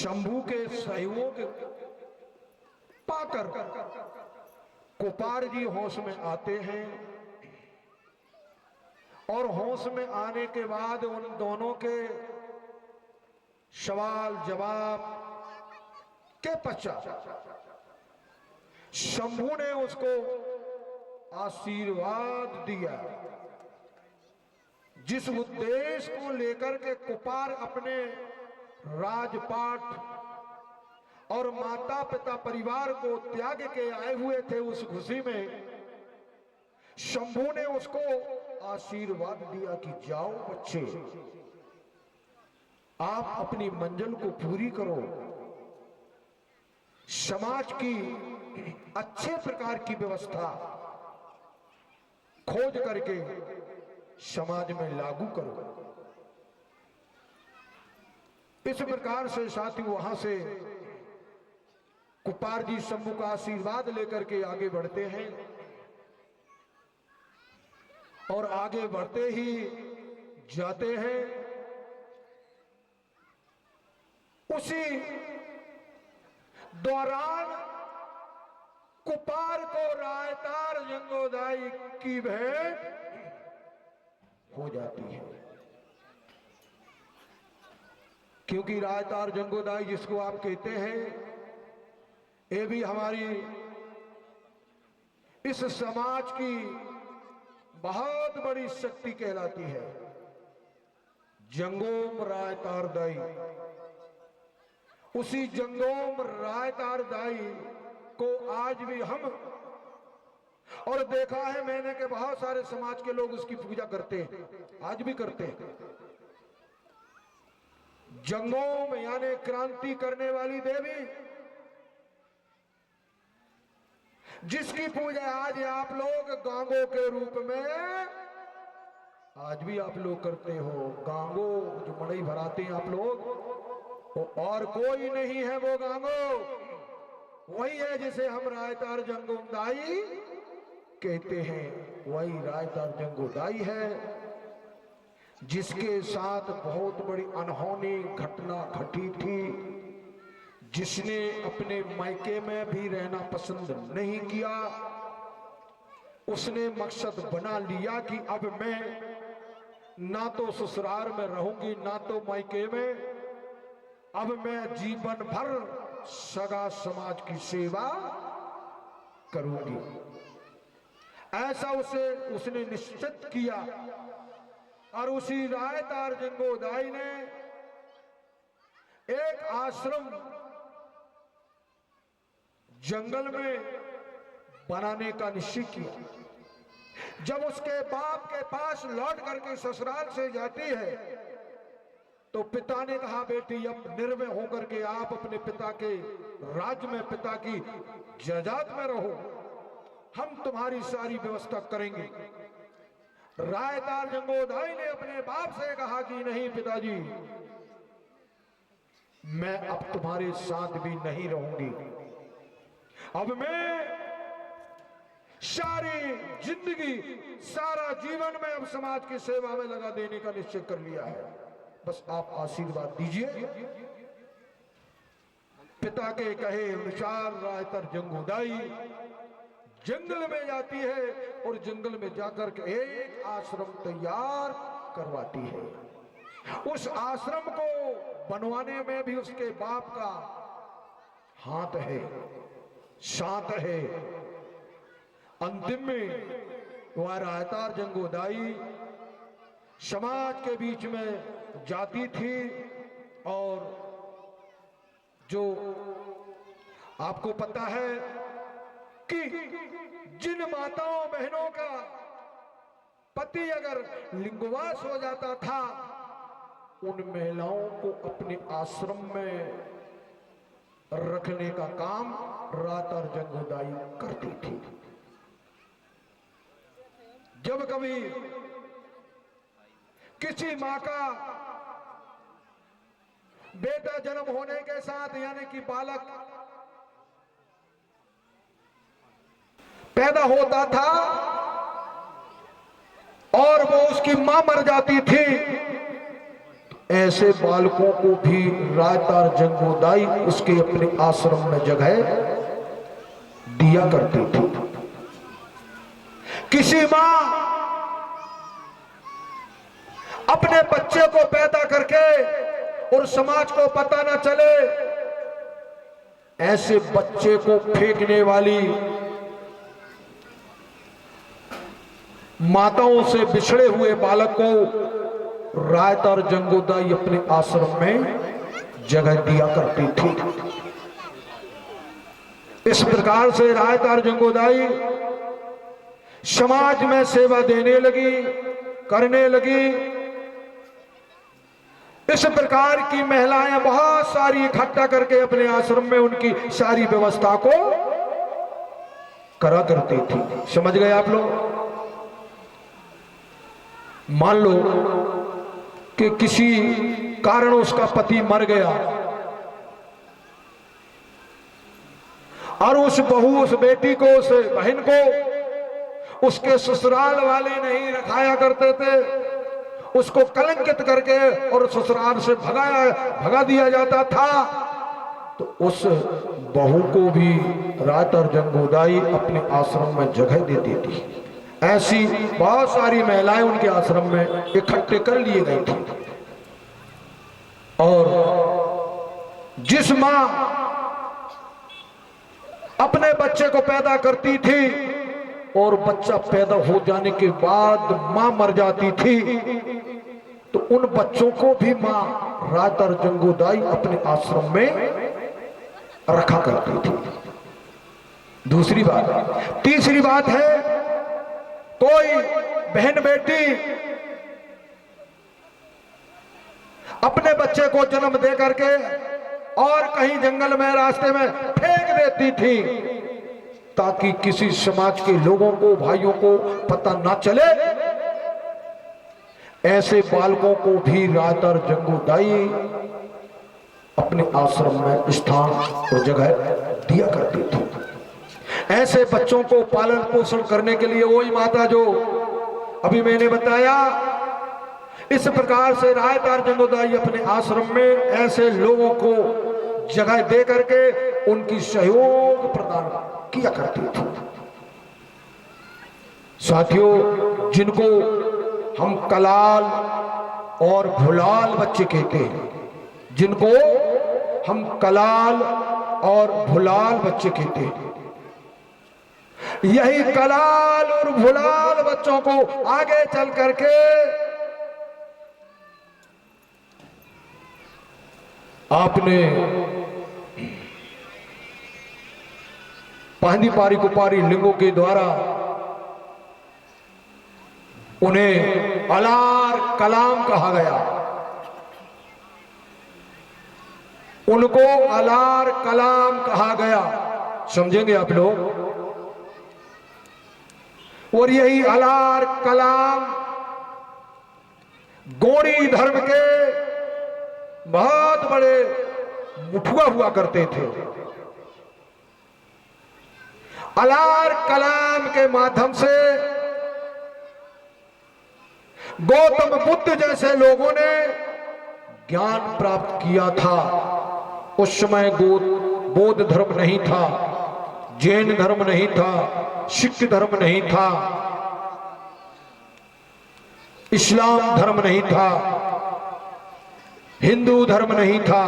शंभू के सहयोग पाकर कुपार जी होश में आते हैं और होश में आने के बाद उन दोनों के सवाल जवाब के पश्चात शंभू ने उसको आशीर्वाद दिया। जिस उद्देश्य को लेकर के कुपार अपने राजपाट और माता पिता परिवार को त्याग के आए हुए थे, उस खुशी में शंभू ने उसको आशीर्वाद दिया कि जाओ बच्चे, आप अपनी मंजिल को पूरी करो, समाज की अच्छे प्रकार की व्यवस्था खोज करके समाज में लागू करो। इस प्रकार से साथी वहां से कुपार जी शंभू का आशीर्वाद लेकर के आगे बढ़ते हैं और आगे बढ़ते ही जाते हैं। उसी दौरान कुपार को रायतार जंगोदाई की भेंट हो जाती है, क्योंकि रायतार जंगोदाई जिसको आप कहते हैं, ये भी हमारी इस समाज की बहुत बड़ी शक्ति कहलाती है। जंगोम रायतार दाई, उसी जंगोम रायतार दाई को आज भी हम, और देखा है मैंने कि बहुत सारे समाज के लोग उसकी पूजा करते हैं, आज भी करते हैं। जंगोम यानी क्रांति करने वाली देवी, जिसकी पूजा आज आप लोग गांगो के रूप में आज भी आप लोग करते हो। गांगो जो मड़ई भराते हैं आप लोग, वो और कोई नहीं है, वो गांगो वही है जिसे हम रायतार जंगोदाई कहते हैं। वही रायतार जंगोदाई है जिसके साथ बहुत बड़ी अनहोनी घटना घटी थी, जिसने अपने मायके में भी रहना पसंद नहीं किया। उसने मकसद बना लिया कि अब मैं ना तो ससुराल में रहूंगी ना तो मायके में, अब मैं जीवन भर सगा समाज की सेवा करूंगी। ऐसा उसने निश्चित किया और उसी रायतार जंगोदाई ने एक आश्रम जंगल में बनाने का निश्चय किया। जब उसके बाप के पास लौट करके ससुराल से जाती है तो पिता ने कहा, बेटी अब निर्भय होकर के आप अपने पिता के राज्य में, पिता की जायदाद में रहो, हम तुम्हारी सारी व्यवस्था करेंगे। रायतार जंगोदाई ने अपने बाप से कहा कि नहीं पिताजी, मैं अब तुम्हारे साथ भी नहीं रहूंगी, अब मैं सारी जिंदगी सारा जीवन में अब समाज की सेवा में लगा देने का निश्चय कर लिया है, बस आप आशीर्वाद दीजिए। पिता के कहे अनुसार रायतार जंगोदाई जंगल में जाती है और जंगल में जाकर के एक आश्रम तैयार करवाती है। उस आश्रम को बनवाने में भी उसके बाप का हाथ है, साथ है। अंतिम में वह रायतार जंगोदाई समाज के बीच में जाती थी और जो आपको पता है कि जिन माताओं बहनों का पति अगर लिंगवास हो जाता था, उन महिलाओं को अपने आश्रम में रखने का काम रायतार जंगोदाई करती थी। जब कभी किसी मां का बेटा जन्म होने के साथ यानी कि बालक पैदा होता था और वो उसकी मां मर जाती थी, ऐसे बालकों को भी रायतार जंगोदाई उसके अपने आश्रम में जगह दिया करती थी। किसी मां अपने बच्चे को पैदा करके और समाज को पता न चले, ऐसे बच्चे को फेंकने वाली माताओं से बिछड़े हुए बालक को रायतार जंगोदाई अपने आश्रम में जगह दिया करती थी। इस प्रकार से रायतार जंगोदाई समाज में सेवा देने लगी, करने लगी। इस प्रकार की महिलाएं बहुत सारी इकट्ठा करके अपने आश्रम में उनकी सारी व्यवस्था को करा करती थी। समझ गए आप लोग? मान लो कि किसी कारण उसका पति मर गया और उस बहू, उस बेटी को, उस बहन को उसके ससुराल वाले नहीं रखाया करते थे, उसको कलंकित करके और ससुराल से भगा दिया जाता था, तो उस बहू को भी रायतार जंगोदाई अपने आश्रम में जगह देती थी। ऐसी बहुत सारी महिलाएं उनके आश्रम में इकट्ठे कर लिए गई थी। और जिस मां अपने बच्चे को पैदा करती थी और बच्चा पैदा हो जाने के बाद मां मर जाती थी, तो उन बच्चों को भी मां रायतार जंगोदाई अपने आश्रम में रखा करती थी। दूसरी बात। तीसरी बात है, कोई बहन बेटी अपने बच्चे को जन्म दे करके और कहीं जंगल में, रास्ते में फेंक देती थी ताकि किसी समाज के लोगों को, भाइयों को पता ना चले। ऐसे बालकों को भी रायतार जंगोदाई अपने आश्रम में स्थान और जगह दिया करती थी। ऐसे बच्चों को पालन पोषण करने के लिए वही माता जो अभी मैंने बताया, इस प्रकार से रायतार जंगोदाई अपने आश्रम में ऐसे लोगों को जगह दे करके उनकी सहयोग प्रदान किया करती थी। साथियों, जिनको हम कलाल और भुलाल बच्चे कहते हैं, जिनको हम कलाल और भुलाल बच्चे कहते हैं, यही कलाल और भुलाल बच्चों को आगे चल करके आपने पांदी पारी कुपारी लिंगों के द्वारा उन्हें अलार कलाम कहा गया। उनको अलार कलाम कहा गया। समझेंगे आप लोग? और यही अलार कलाम गोरी धर्म के बहुत बड़े मुठुआ हुआ करते थे। अलार कलाम के माध्यम से गौतम बुद्ध जैसे लोगों ने ज्ञान प्राप्त किया था। उस समय बौद्ध धर्म नहीं था, जैन धर्म नहीं था, सिख धर्म नहीं था, इस्लाम धर्म नहीं था, हिंदू धर्म नहीं था।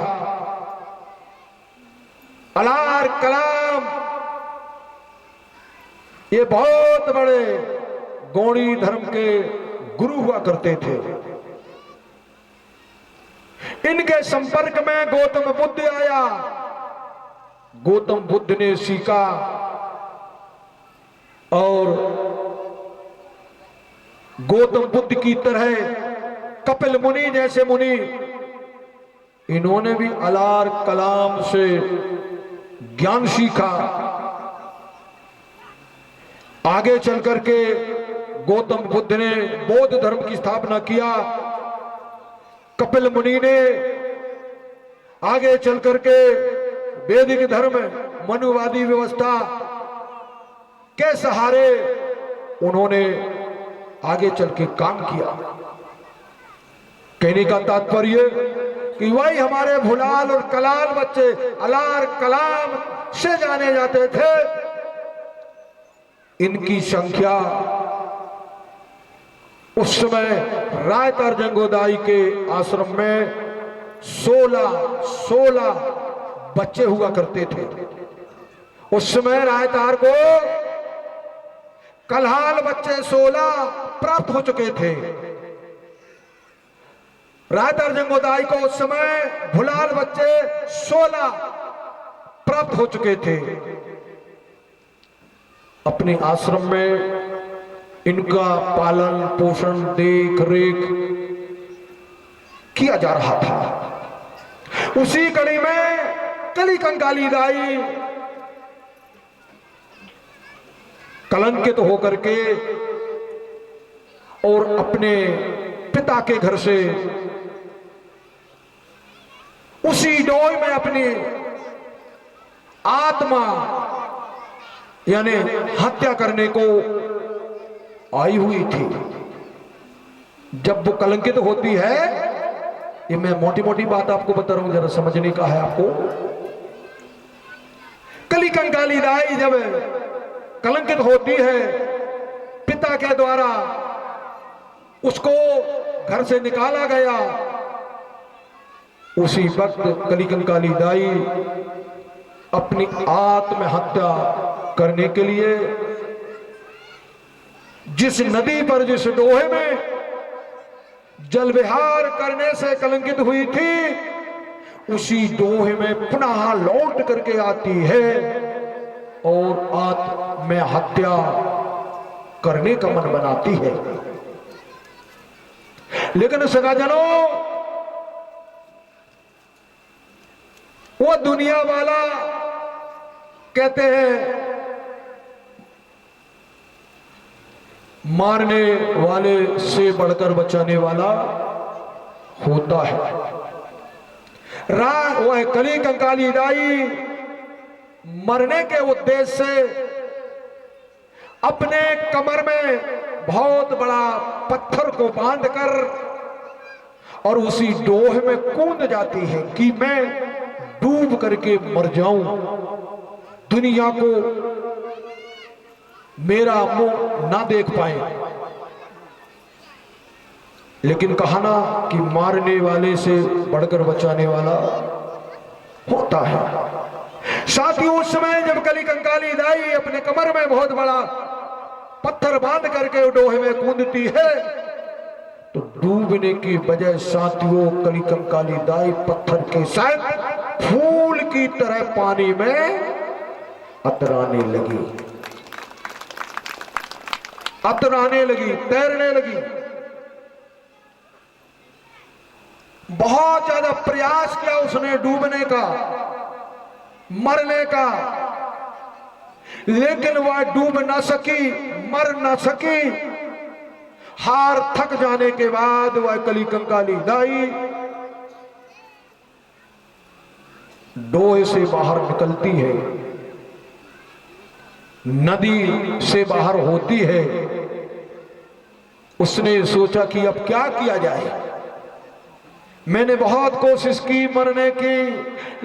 अलार कलाम ये बहुत बड़े गौड़ी धर्म के गुरु हुआ करते थे। इनके संपर्क में गौतम बुद्ध आया। गौतम बुद्ध ने सीखा और गौतम बुद्ध की तरह कपिल मुनि जैसे मुनि, इन्होंने भी अलार कलाम से ज्ञान सीखा। आगे चल करके गौतम बुद्ध ने बौद्ध धर्म की स्थापना किया। कपिल मुनि ने आगे चल करके वैदिक धर्म, मनुवादी व्यवस्था के सहारे उन्होंने आगे चल के काम किया। कहने का तात्पर्य कि वही हमारे भुलाल और कलाल बच्चे अलार कलाम से जाने जाते थे, इनकी संख्या उस समय रायतार जंगोदाई के आश्रम में 16 बच्चे हुआ करते थे। उस समय रायतार को कलहाल बच्चे 16 प्राप्त हो चुके थे। रायतार जंगोदाई को उस समय भुलाल बच्चे 16 प्राप्त हो चुके थे। अपने आश्रम में इनका पालन पोषण देख रेख किया जा रहा था। उसी कड़ी में कली कंकाली दाई कलंकित होकर के और अपने पिता के घर से उसी डोई में अपनी आत्मा यानी हत्या करने को आई हुई थी। जब वो कलंकित होती है, ये मैं मोटी मोटी बात आपको बता रहा हूं, जरा समझने का है आपको। कली कंकाली दाई जब कलंकित होती है, पिता के द्वारा उसको घर से निकाला गया, उसी वक्त कली कंकाली दाई अपनी आत्महत्या करने के लिए जिस नदी पर, जिस डोहे में जल विहार करने से कलंकित हुई थी, उसी डोहे में पुनः लौट करके आती है और आत्महत्या करने का मन बनाती है। लेकिन सगाजनों, वो दुनिया वाला कहते हैं मारने वाले से बढ़कर बचाने वाला होता है। वह कली कंकाली दाई मरने के उद्देश्य से अपने कमर में बहुत बड़ा पत्थर को बांधकर और उसी डोह में कूद जाती है कि मैं डूब करके मर जाऊं, दुनिया को मेरा मुंह ना देख पाए। लेकिन कहा ना कि मारने वाले से बढ़कर बचाने वाला होता है। साथियों, उस समय जब कली कंकाली दाई अपने कमर में बहुत बड़ा पत्थर बांध करके डोहे में कूदती है, तो डूबने की बजाय साथियों कली कंकाली दाई पत्थर के साथ फूल की तरह पानी में अतराने लगी, तैरने लगी। बहुत ज्यादा प्रयास किया उसने डूबने का, मरने का, लेकिन वह डूब ना सकी, मर ना सकी। हार थक जाने के बाद वह कली कंकाली दाई डोहे से बाहर निकलती है, नदी से बाहर होती है। उसने सोचा कि अब क्या किया जाए। मैंने बहुत कोशिश की मरने की,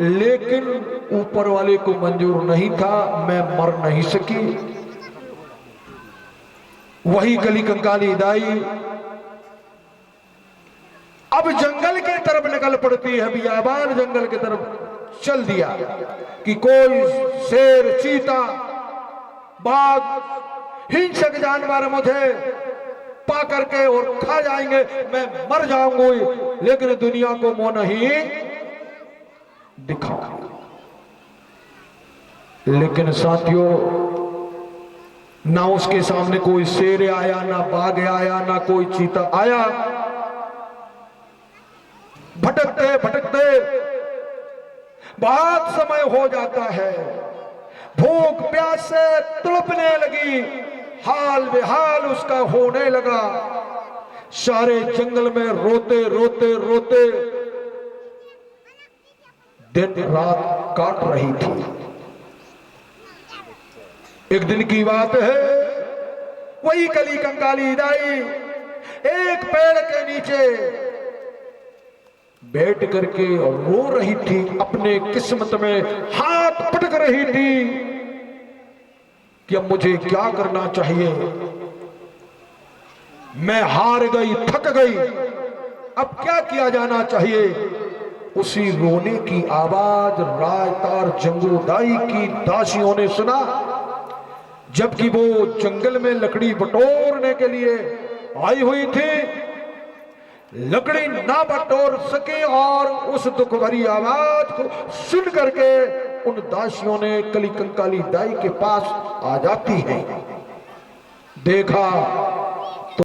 लेकिन ऊपर वाले को मंजूर नहीं था, मैं मर नहीं सकी। वही कली कंकाली दाई अब जंगल की तरफ निकल पड़ती है, बियाबान जंगल की तरफ चल दिया कि कोई शेर, चीता, बाघ, हिंसक जानवर मुझे पा करके और खा जाएंगे, मैं मर जाऊंगी, लेकिन दुनिया को मुंह नहीं दिखाऊंगा। लेकिन साथियों, ना उसके सामने कोई शेर आया, ना बाघ आया, ना कोई चीता आया। भटकते भटकते बहुत समय हो जाता है, भूख प्यास से तड़पने लगी, हाल बेहाल उसका होने लगा। सारे जंगल में रोते रोते रोते दिन रात काट रही थी। एक दिन की बात है, वही कली कंकाली दाई एक पेड़ के नीचे बैठ करके रो रही थी, अपने किस्मत में हाथ पटक रही थी कि अब मुझे क्या करना चाहिए, मैं हार गई, थक गई, अब क्या किया जाना चाहिए। उसी रोने की आवाज रायतार जंगूदाई की दासियों ने सुना, जबकि वो जंगल में लकड़ी बटोरने के लिए आई हुई थी। लकड़ी ना बटोर सके और उस दुख भरी आवाज को सुन करके उन दासियों ने कली कंकाली दाई के पास आ जाती है। देखा